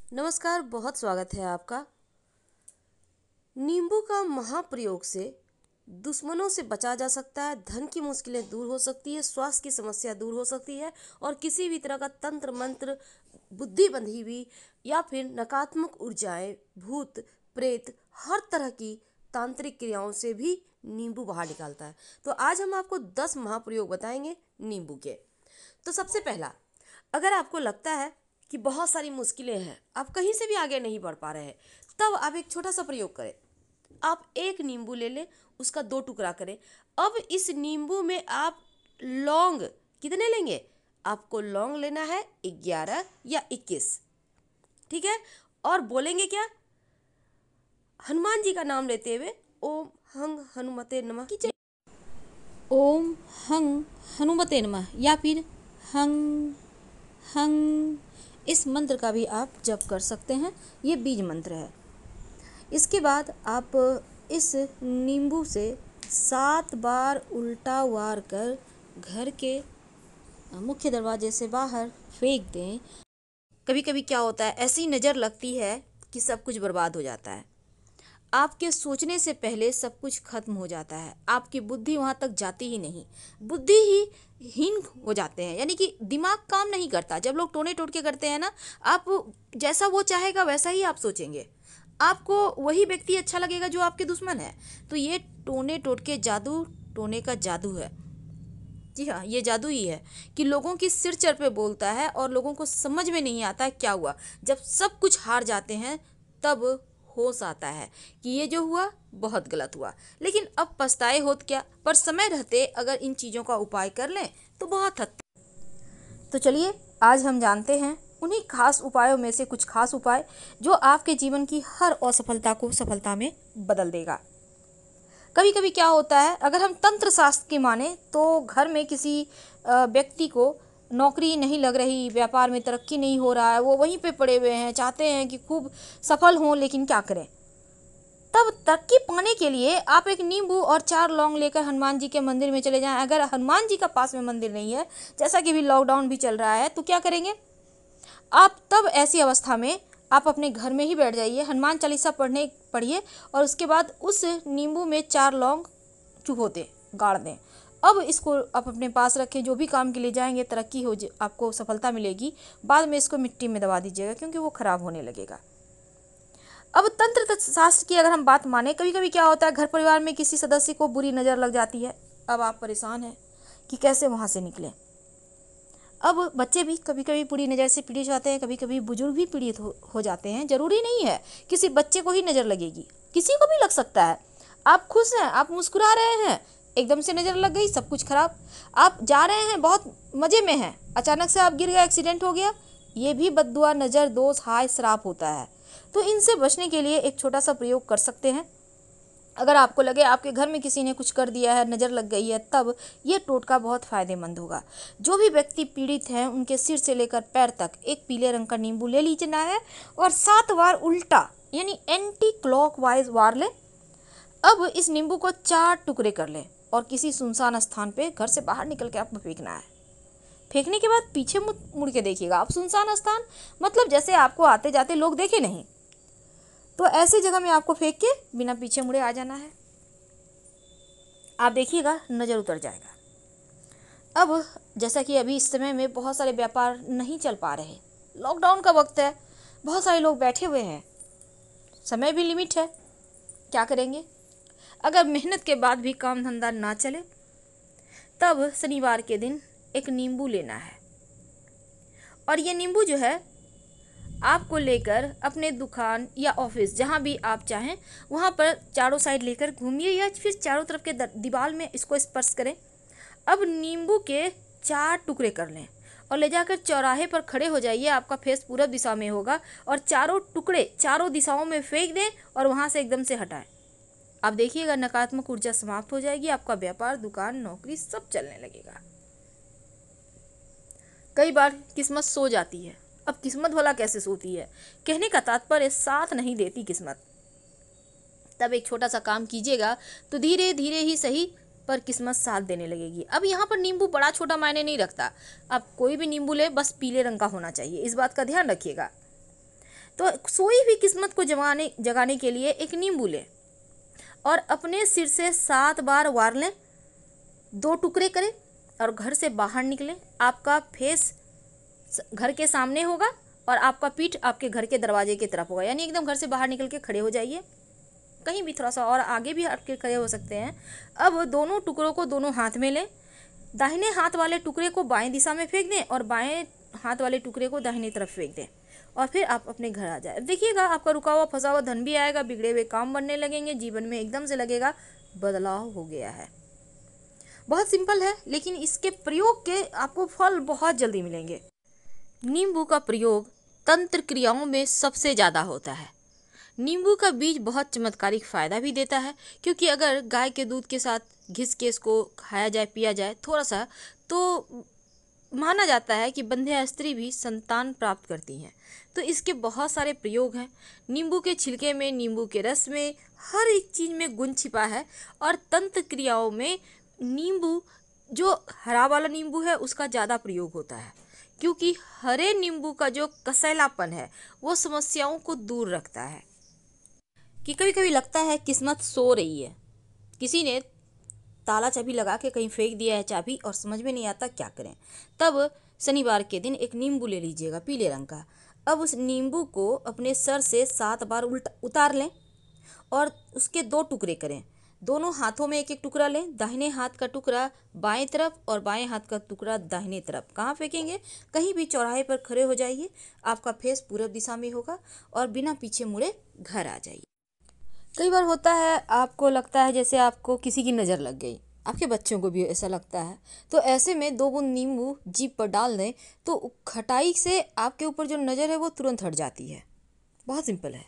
नमस्कार, बहुत स्वागत है आपका। नींबू का महाप्रयोग से दुश्मनों से बचा जा सकता है, धन की मुश्किलें दूर हो सकती है, स्वास्थ्य की समस्या दूर हो सकती है और किसी भी तरह का तंत्र मंत्र, बुद्धि बंधी हुई या फिर नकारात्मक ऊर्जाएं, भूत प्रेत, हर तरह की तांत्रिक क्रियाओं से भी नींबू बाहर निकालता है। तो आज हम आपको 10 महाप्रयोग बताएंगे नींबू के। तो सबसे पहला, अगर आपको लगता है कि बहुत सारी मुश्किलें हैं, आप कहीं से भी आगे नहीं बढ़ पा रहे हैं, तब आप एक छोटा सा प्रयोग करें। आप एक नींबू ले लें, उसका 2 टुकड़ा करें। अब इस नींबू में आप लौंग कितने लेंगे? आपको लौंग लेना है 11 या 21, ठीक है। और बोलेंगे क्या? हनुमान जी का नाम लेते हुए ओम हंग हनुमते नमः की। ओम हंग हनुमते नमः या फिर हंग हंग, इस मंत्र का भी आप जप कर सकते हैं। ये बीज मंत्र है। इसके बाद आप इस नींबू से 7 बार उल्टा वार कर घर के मुख्य दरवाजे से बाहर फेंक दें। कभी कभी क्या होता है, ऐसी नज़र लगती है कि सब कुछ बर्बाद हो जाता है। आपके सोचने से पहले सब कुछ खत्म हो जाता है, आपकी बुद्धि वहाँ तक जाती ही नहीं, बुद्धि ही हीन हो जाते हैं, यानी कि दिमाग काम नहीं करता। जब लोग टोने टोटके करते हैं ना, आप जैसा वो चाहेगा वैसा ही आप सोचेंगे, आपको वही व्यक्ति अच्छा लगेगा जो आपके दुश्मन है। तो ये टोने टोटके जादू, टोने का जादू है। जी हाँ, ये जादू ही है कि लोगों की सिर चढ़ पे बोलता है और लोगों को समझ में नहीं आता है क्या हुआ। जब सब कुछ हार जाते हैं तब होश आता है कि ये जो हुआ बहुत गलत हुआ, लेकिन अब पछताए होत क्या। पर समय रहते अगर इन चीज़ों का उपाय कर लें तो बहुत हद तक। तो चलिए आज हम जानते हैं उन्हीं खास उपायों में से कुछ खास उपाय जो आपके जीवन की हर असफलता को सफलता में बदल देगा। कभी कभी क्या होता है, अगर हम तंत्र शास्त्र की माने तो घर में किसी व्यक्ति को नौकरी नहीं लग रही, व्यापार में तरक्की नहीं हो रहा है, वो वहीं पे पड़े हुए हैं, चाहते हैं कि खूब सफल हों, लेकिन क्या करें। तब तरक्की पाने के लिए आप एक नींबू और 4 लौंग लेकर हनुमान जी के मंदिर में चले जाएं। अगर हनुमान जी का पास में मंदिर नहीं है, जैसा कि भी लॉकडाउन भी चल रहा है, तो क्या करेंगे आप? तब ऐसी अवस्था में आप अपने घर में ही बैठ जाइए, हनुमान चालीसा पढ़िए और उसके बाद उस नींबू में 4 लौंग चुभो दें, गाड़ दें। अब इसको आप अपने पास रखें, जो भी काम के लिए जाएंगे तरक्की हो, आपको सफलता मिलेगी। बाद में इसको मिट्टी में दबा दीजिएगा क्योंकि वो खराब होने लगेगा। अब तंत्र शास्त्र की अगर हम बात माने, कभी कभी क्या होता है, घर परिवार में किसी सदस्य को बुरी नज़र लग जाती है। अब आप परेशान हैं कि कैसे वहाँ से निकलें। अब बच्चे भी कभी कभी बुरी नज़र से पीड़ित होते हैं, कभी कभी बुजुर्ग भी पीड़ित हो जाते हैं। ज़रूरी नहीं है किसी बच्चे को ही नज़र लगेगी, किसी को भी लग सकता है। आप खुश हैं, आप मुस्कुरा रहे हैं, एकदम से नज़र लग गई, सब कुछ खराब। आप जा रहे हैं, बहुत मज़े में हैं, अचानक से आप गिर गए, एक्सीडेंट हो गया। ये भी बद्दुआ, नज़र, दोष, हाय, श्राप होता है। तो इनसे बचने के लिए एक छोटा सा प्रयोग कर सकते हैं। अगर आपको लगे आपके घर में किसी ने कुछ कर दिया है, नज़र लग गई है, तब ये टोटका बहुत फ़ायदेमंद होगा। जो भी व्यक्ति पीड़ित हैं उनके सिर से लेकर पैर तक एक पीले रंग का नींबू ले लीजना है और 7 बार उल्टा यानी एंटी क्लॉकवाइज वार लें। अब इस नींबू को 4 टुकड़े कर लें और किसी सुनसान स्थान पे घर से बाहर निकल के आपको फेंकना है। फेंकने के बाद पीछे मुड़ के देखिएगा आप। सुनसान स्थान मतलब जैसे आपको आते जाते लोग देखे नहीं, तो ऐसी जगह में आपको फेंक के बिना पीछे मुड़े आ जाना है। आप देखिएगा नज़र उतर जाएगा। अब जैसा कि अभी इस समय में बहुत सारे व्यापार नहीं चल पा रहे, लॉकडाउन का वक्त है, बहुत सारे लोग बैठे हुए हैं, समय भी लिमिट है, क्या करेंगे? अगर मेहनत के बाद भी काम धंधा ना चले, तब शनिवार के दिन एक नींबू लेना है और ये नींबू जो है आपको लेकर अपने दुकान या ऑफिस जहाँ भी आप चाहें वहाँ पर चारों साइड लेकर घूमिए या फिर चारों तरफ के दीवार में इसको स्पर्श करें। अब नींबू के 4 टुकड़े कर लें और ले जाकर चौराहे पर खड़े हो जाइए। आपका फेस पूरब दिशा में होगा और चारों टुकड़े चारों दिशाओं में फेंक दें और वहाँ से एकदम से हटाएं। आप देखिएगा नकारात्मक ऊर्जा समाप्त हो जाएगी, आपका व्यापार, दुकान, नौकरी सब चलने लगेगा। कई बार किस्मत सो जाती है। अब किस्मत भला कैसे सोती है? कहने का तात्पर्य साथ नहीं देती किस्मत। तब एक छोटा सा काम कीजिएगा तो धीरे धीरे ही सही पर किस्मत साथ देने लगेगी। अब यहाँ पर नींबू बड़ा छोटा मायने नहीं रखता, आप कोई भी नींबू ले, बस पीले रंग का होना चाहिए, इस बात का ध्यान रखिएगा। तो सोई हुई किस्मत को जगाने के लिए एक नींबू लें और अपने सिर से 7 बार वार लें, 2 टुकड़े करें और घर से बाहर निकलें। आपका फेस घर के सामने होगा और आपका पीठ आपके घर के दरवाजे की तरफ होगा, यानी एकदम घर से बाहर निकल के खड़े हो जाइए, कहीं भी थोड़ा सा और आगे भी हट के खड़े हो सकते हैं। अब दोनों टुकड़ों को दोनों हाथ में लें, दाहिने हाथ वाले टुकड़े को बाएं दिशा में फेंक दें और बाएं हाथ वाले टुकड़े को दाहिनी तरफ फेंक दें और फिर आप अपने घर आ जाए। देखिएगा आपका रुका हुआ फंसा हुआ धन भी आएगा, बिगड़े हुए काम बनने लगेंगे, जीवन में एकदम से लगेगा बदलाव हो गया है। बहुत सिंपल है, लेकिन इसके प्रयोग के आपको फल बहुत जल्दी मिलेंगे। नींबू का प्रयोग तंत्र क्रियाओं में सबसे ज़्यादा होता है। नींबू का बीज बहुत चमत्कारिक फ़ायदा भी देता है, क्योंकि अगर गाय के दूध के साथ घिस के इसको खाया जाए, पिया जाए थोड़ा सा, तो माना जाता है कि बंध्या स्त्री भी संतान प्राप्त करती हैं। तो इसके बहुत सारे प्रयोग हैं। नींबू के छिलके में, नींबू के रस में, हर एक चीज़ में गुण छिपा है। और तंत्र क्रियाओं में नींबू, जो हरा वाला नींबू है, उसका ज़्यादा प्रयोग होता है, क्योंकि हरे नींबू का जो कसैलापन है वो समस्याओं को दूर रखता है। कि कभी कभी लगता है किस्मत सो रही है, किसी ने ताला चाबी लगा के कहीं फेंक दिया है चाबी और समझ में नहीं आता क्या करें। तब शनिवार के दिन एक नींबू ले लीजिएगा पीले रंग का। अब उस नींबू को अपने सर से 7 बार उतार लें और उसके 2 टुकड़े करें। दोनों हाथों में एक एक टुकड़ा लें, दाहिने हाथ का टुकड़ा बाएं तरफ और बाएं हाथ का टुकड़ा दाहिने तरफ। कहाँ फेंकेंगे? कहीं भी चौराहे पर खड़े हो जाइए, आपका फेस पूरब दिशा में होगा और बिना पीछे मुड़े घर आ जाइए। कई बार होता है आपको लगता है जैसे आपको किसी की नज़र लग गई, आपके बच्चों को भी ऐसा लगता है, तो ऐसे में 2 बूंद नींबू जीभ पर डाल दें तो खटाई से आपके ऊपर जो नज़र है वो तुरंत हट जाती है। बहुत सिंपल है।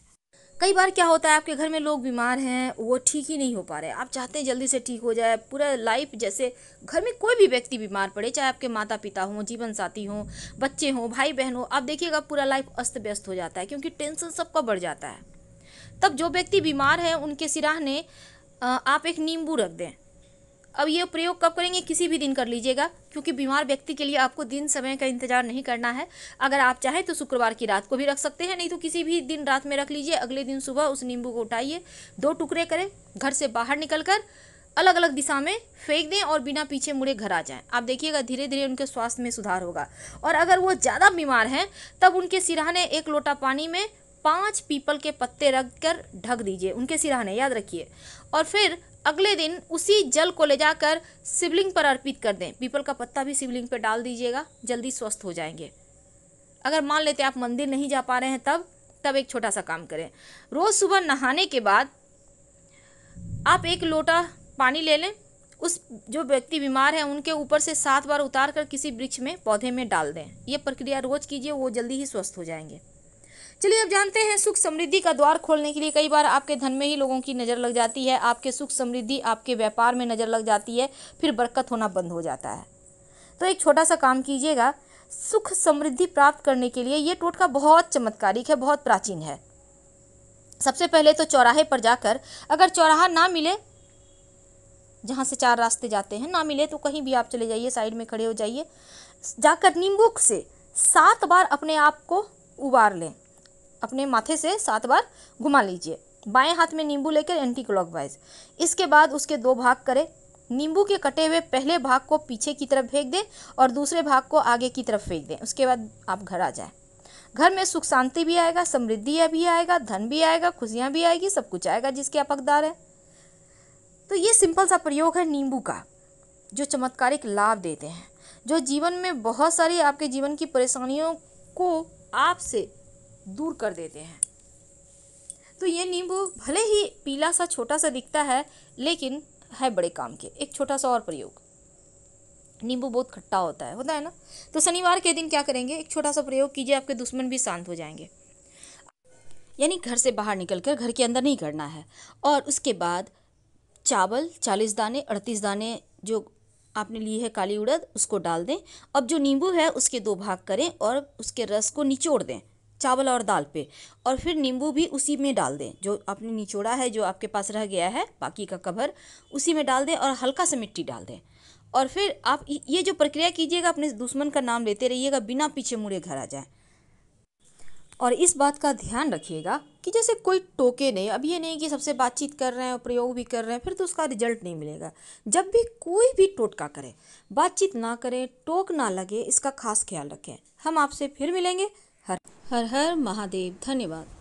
कई बार क्या होता है, आपके घर में लोग बीमार हैं, वो ठीक ही नहीं हो पा रहे, आप चाहते हैं जल्दी से ठीक हो जाए, पूरा लाइफ, जैसे घर में कोई भी व्यक्ति बीमार पड़े, चाहे आपके माता पिता हों, जीवन साथी हों, बच्चे हों, भाई बहन हो, आप देखिएगा पूरा लाइफ अस्त व्यस्त हो जाता है, क्योंकि टेंशन सबका बढ़ जाता है। तब जो व्यक्ति बीमार है उनके सिराहने आप एक नींबू रख दें। अब ये प्रयोग कब करेंगे? किसी भी दिन कर लीजिएगा, क्योंकि बीमार व्यक्ति के लिए आपको दिन समय का इंतजार नहीं करना है। अगर आप चाहें तो शुक्रवार की रात को भी रख सकते हैं, नहीं तो किसी भी दिन रात में रख लीजिए। अगले दिन सुबह उस नींबू को उठाइए, 2 टुकड़े करें, घर से बाहर निकलकर अलग अलग दिशा में फेंक दें और बिना पीछे मुड़े घर आ जाएं। आप देखिएगा धीरे धीरे उनके स्वास्थ्य में सुधार होगा। और अगर वो ज़्यादा बीमार हैं तब उनके सिराहने 1 लोटा पानी में 5 पीपल के पत्ते रख कर ढक दीजिए, उनके सिराहने, याद रखिए। और फिर अगले दिन उसी जल को ले जाकर शिवलिंग पर अर्पित कर दें। पीपल का पत्ता भी शिवलिंग पर डाल दीजिएगा, जल्दी स्वस्थ हो जाएंगे। अगर मान लेते आप मंदिर नहीं जा पा रहे हैं तब एक छोटा सा काम करें। रोज़ सुबह नहाने के बाद आप 1 लोटा पानी ले लें, उस जो व्यक्ति बीमार है उनके ऊपर से 7 बार उतार कर किसी वृक्ष में, पौधे में डाल दें। ये प्रक्रिया रोज़ कीजिए, वो जल्दी ही स्वस्थ हो जाएंगे। चलिए अब जानते हैं सुख समृद्धि का द्वार खोलने के लिए। कई बार आपके धन में ही लोगों की नज़र लग जाती है, आपके सुख समृद्धि, आपके व्यापार में नज़र लग जाती है, फिर बरकत होना बंद हो जाता है। तो एक छोटा सा काम कीजिएगा, सुख समृद्धि प्राप्त करने के लिए। ये टोटका बहुत चमत्कारिक है, बहुत प्राचीन है। सबसे पहले तो चौराहे पर जाकर, अगर चौराहा ना मिले, जहाँ से 4 रास्ते जाते हैं, ना मिले तो कहीं भी आप चले जाइए, साइड में खड़े हो जाइए, जाकर नींबू से 7 बार अपने आप को उबार लें, अपने माथे से 7 बार घुमा लीजिए, बाएं हाथ में नींबू लेकर एंटी क्लॉकवाइज। इसके बाद उसके 2 भाग करें। नींबू के कटे हुए पहले भाग को पीछे की तरफ फेंक दें और दूसरे भाग को आगे की तरफ फेंक दें। उसके बाद आप घर आ जाएं। घर में सुख शांति भी आएगा, समृद्धि भी आएगा, धन भी आएगा, खुशियाँ भी आएगी, सब कुछ आएगा जिसके आप हकदार हैं। तो ये सिंपल सा प्रयोग है नींबू का, जो चमत्कारिक लाभ देते हैं, जो जीवन में बहुत सारी आपके जीवन की परेशानियों को आपसे दूर कर देते हैं। तो ये नींबू भले ही पीला सा छोटा सा दिखता है, लेकिन है बड़े काम के। एक छोटा सा और प्रयोग, नींबू बहुत खट्टा होता है ना। तो शनिवार के दिन क्या करेंगे, एक छोटा सा प्रयोग कीजिए, आपके दुश्मन भी शांत हो जाएंगे। यानी घर से बाहर निकलकर घर के अंदर नहीं करना है। और उसके बाद चावल 40 दाने, 38 दाने जो आपने ली है काली उड़द, उसको डाल दें। अब जो नींबू है उसके 2 भाग करें और उसके रस को निचोड़ दें चावल और दाल पे, और फिर नींबू भी उसी में डाल दें। जो आपने निचोड़ा है, जो आपके पास रह गया है बाकी का कवर, उसी में डाल दें और हल्का सा मिट्टी डाल दें। और फिर आप ये जो प्रक्रिया कीजिएगा, अपने दुश्मन का नाम लेते रहिएगा, बिना पीछे मुड़े घर आ जाए। और इस बात का ध्यान रखिएगा कि जैसे कोई टोके नहीं, अब ये नहीं कि सबसे बातचीत कर रहे हैं और प्रयोग भी कर रहे हैं फिर तो उसका रिजल्ट नहीं मिलेगा। जब भी कोई भी टोटका करें, बातचीत ना करें, टोक ना लगे, इसका खास ख्याल रखें। हम आपसे फिर मिलेंगे। हर हर हर महादेव। धन्यवाद।